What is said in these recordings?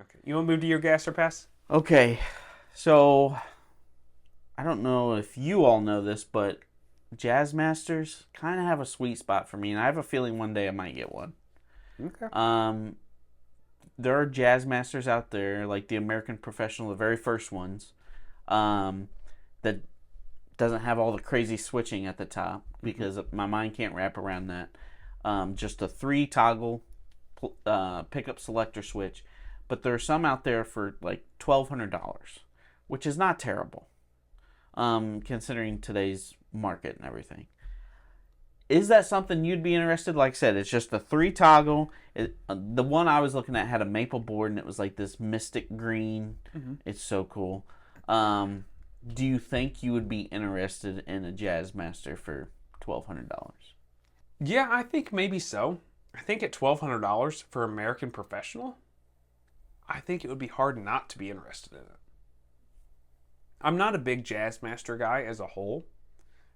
Okay. You want to move to your gas or pass? Okay, so I don't know if you all know this, but Jazzmasters kind of have a sweet spot for me, and I have a feeling one day I might get one. Okay. There are Jazzmasters out there, like the American Professional, the very first ones, that doesn't have all the crazy switching at the top because my mind can't wrap around that. Just a 3 toggle pickup selector switch, but there are some out there for like $1,200, which is not terrible, considering today's market and everything. Is that something you'd be interested? Like I said, it's just a 3 toggle. The one I was looking at had a maple board, and it was like this mystic green. It's so cool. Do you think you would be interested in a Jazzmaster for $1,200? Yeah, I think maybe so. I think at $1,200 for American Professional, I think it would be hard not to be interested in it. I'm not a big Jazzmaster guy as a whole,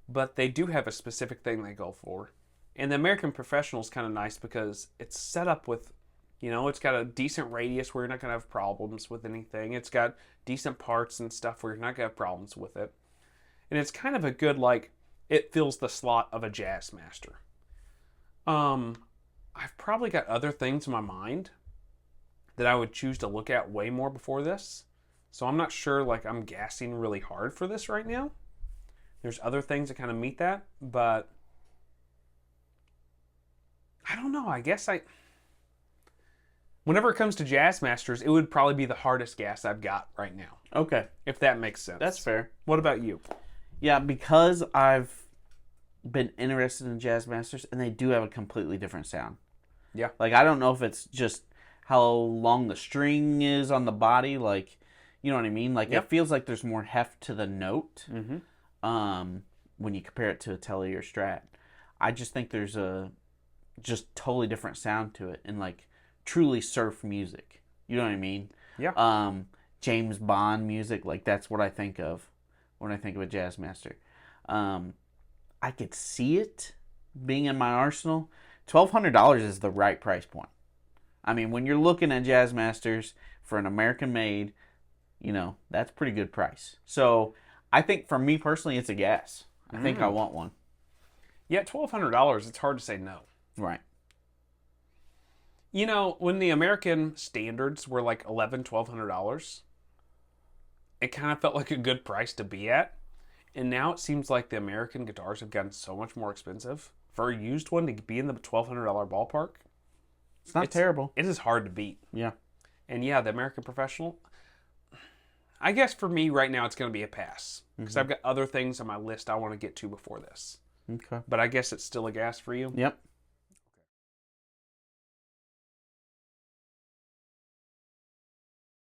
but they do have a specific thing they go for. And the American Professional is kind of nice because it's set up with, it's got a decent radius where you're not going to have problems with anything. It's got decent parts and stuff where you're not going to have problems with it. And it's kind of a good, it fills the slot of a Jazzmaster. I've probably got other things in my mind that I would choose to look at way more before this. So I'm not sure, I'm gassing really hard for this right now. There's other things that kind of meet that, but I don't know. I guess whenever it comes to Jazzmasters, it would probably be the hardest gas I've got right now. Okay, If that makes sense. that's fair. What about you? Yeah, because I've been interested in Jazzmasters, and they do have a completely different sound. Yeah. I don't know if it's just how long the string is on the body, you know what I mean? Yep. It feels like there's more heft to the note. Mm-hmm. When you compare it to a Tele or Strat. I just think there's a just totally different sound to it, and truly surf music. You know what I mean? Yeah. James Bond music, that's what I think of when I think of a Jazzmaster. I could see it being in my arsenal. $1,200 is the right price point. I mean, when you're looking at Jazzmasters for an American made, that's a pretty good price. So I think for me personally, it's a G.A.S. I think I want one. Yeah, $1,200, it's hard to say no. Right. When the American standards were $1,100, $1,200, it kind of felt like a good price to be at. And now it seems like the American guitars have gotten so much more expensive. For a used one to be in the $1,200 ballpark, it's not terrible. It is hard to beat. Yeah. And yeah, the American Professional, I guess for me right now it's going to be a pass. Because I've got other things on my list I want to get to before this. Okay. But I guess it's still a gas for you? Yep.